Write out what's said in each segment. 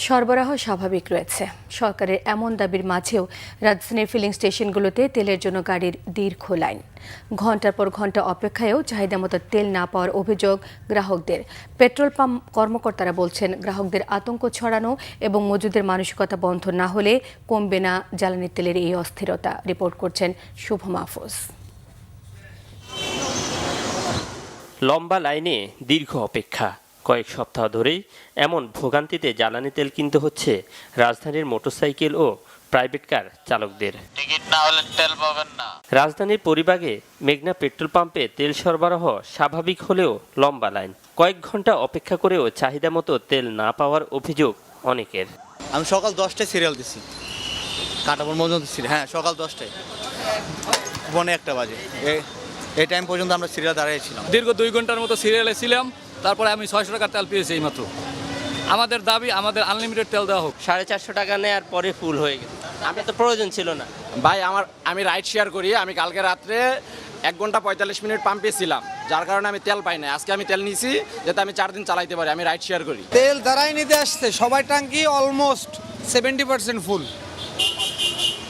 সরবরাহ স্বাভাবিক রয়েছে। সরকারের এমন দাবির মাঝেও রাজধানীর ফিলিং স্টেশনগুলোতে তেলের জন্য গাড়ির দীর্ঘ লাইন। ঘণ্টার পর ঘণ্টা অপেক্ষায়ও চাহিদা মতো তেল না পাওয়ার অভিযোগ গ্রাহকদের। পেট্রোল পাম্প কর্মকর্তারা বলছেন, গ্রাহকদের আতঙ্ক ছড়ানো এবং মজুদের মানসিকতা বন্ধ না হলে কমবে না জ্বালানি তেলের এই অস্থিরতা। রিপোর্ট করছেন শুভ মাহফুজ। লম্বা লাইনে দীর্ঘ অপেক্ষা। কয়েক সপ্তাহ ধরেই এমন ভোগান্তিতে জ্বালানি তেল কিনতে হচ্ছে রাজধানীর মোটরসাইকেল ও প্রাইভেট কার চালকদের। টিকিট না হলে তেল পাবেন না। রাজধানীর পরিবাগে মেঘনা পেট্রোল পাম্পে তেল সরবরাহ স্বাভাবিক হলেও লম্বা লাইন। কয়েক ঘন্টা অপেক্ষা করেও চাহিদা মতো তেল না পাওয়ার অভিযোগ অনেকের। আমি সকাল 10টায় সিরিয়াল দিছি, কাটাপুর পর্যন্ত ছিল। হ্যাঁ, সকাল 10টায়, 1:45 বাজে এই টাইম পর্যন্ত আমরা সিরিয়াল দাঁড়িয়েছিলাম। দীর্ঘ 2 ঘন্টার মতো সিরিয়ালে ছিলাম। তারপরে আমি 600 টাকার তেল পেয়েছি এইমাত্র। আমাদের দাবি, আমাদের আনলিমিটেড তেল দেওয়া হোক। 450 টাকা নেওয়ার পরে ফুল হয়ে গেছে। আমি তো প্রয়োজন ছিল না ভাই। আমি রাইড শেয়ার করি। আমি কালকে রাত্রে 1 ঘন্টা 45 মিনিট পাম্পে ছিলাম, যার কারণে আমি তেল পাই না। আজকে আমি তেল নিয়েছি যাতে আমি 4 দিন চালাইতে পারি। আমি রাইড শেয়ার করি। তেল দাঁড়াই নিতে আসছে সবাই, ট্যাঙ্কি অলমোস্ট 70% ফুল।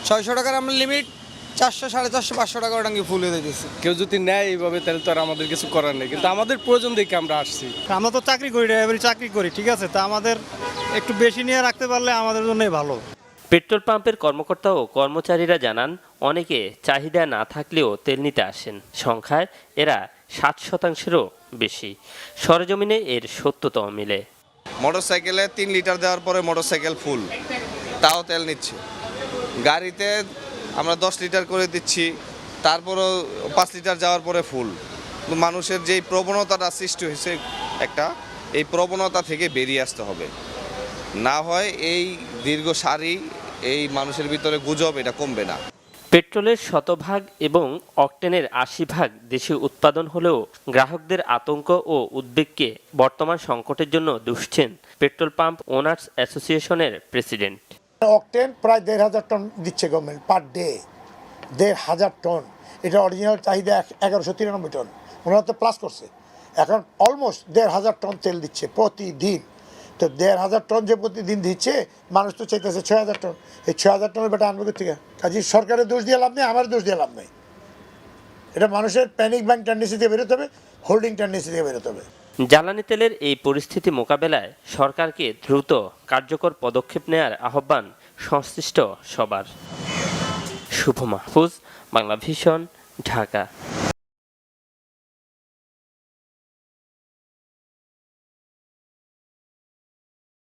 600 টাকার আমার লিমিট, 400, 450, 500 টাকা ট্যাঙ্কি ফুল হয়ে দিতেছে। কেউ যদি নেয় এইভাবে তাহলে তো আর আমাদের কিছু করার নেই, কিন্তু আমাদের প্রয়োজন দেখে আমরা আসছি। আমরা তো চাকরি করি, ড্রাইভারি চাকরি করি, ঠিক আছে। তা আমাদের একটু বেশি নিয়ে রাখতে পারলে আমাদের জন্যই ভালো। পেট্রোল পাম্পের কর্মকর্তা ও কর্মচারীরা জানান, অনেকে চাহিদা না থাকলেও তেল নিতে আসেন। সংখ্যায় এরা 60%-এরও বেশি। সরেজমিনে এর সত্যতাও মিলে। মোটরসাইকেলে 3 লিটার দেওয়ার পরে মোটরসাইকেল ফুল, তাও তেল নিচ্ছে। গাড়িতে আমরা 10 লিটার করে দিচ্ছি, তারপরও 5 লিটার যাওয়ার পরে ফুল। মানুষের যেই প্রবণতাটা সৃষ্টি হয়েছে এই প্রবণতা থেকে বেরিয়ে আসতে হবে। না হয় এই দীর্ঘ সারি, এই মানুষের ভিতরে গুজব, এটা কমবে না। পেট্রোলের 100% এবং অকটেনের 80% দেশে উৎপাদন হলেও গ্রাহকদের আতঙ্ক ও উদ্বেগকে বর্তমান সংকটের জন্য দুষছেন পেট্রোল পাম্প ওনার্স অ্যাসোসিয়েশনের প্রেসিডেন্ট। অকটেন প্রায় 1,500 টন দিচ্ছে গভর্নমেন্ট পার ডে, 1,500 টন। এটা অরিজিনাল চাহিদা 1193 টন, ওনারা তো প্লাস করছে। এখন অলমোস্ট 1,500 টন তেল দিচ্ছে প্রতিদিন। তো 1,500 টন যে প্রতিদিন দিচ্ছে, মানুষ তো চাইতেছে 6,000 টন। এই 6,000 টনের বেটা আনবে থেকে? কাজে সরকারের দোষ দিয়ে লাভ নেই, আমার দোষ দিয়ে লাভ নেই। এটা মানুষের প্যানিক ব্যাংক টেন্ডেন্সি থেকে বেরোতে হবে, হোল্ডিং টেন্ডেন্সি থেকে বেরোতে হবে। জ্বালানি তেলের এই পরিস্থিতি মোকাবেলায় সরকারকে দ্রুত কার্যকর পদক্ষেপ নেয়ার আহ্বান সংশ্লিষ্ট সবার। শুভ মাহফুজ, বাংলা ভিশন, ঢাকা।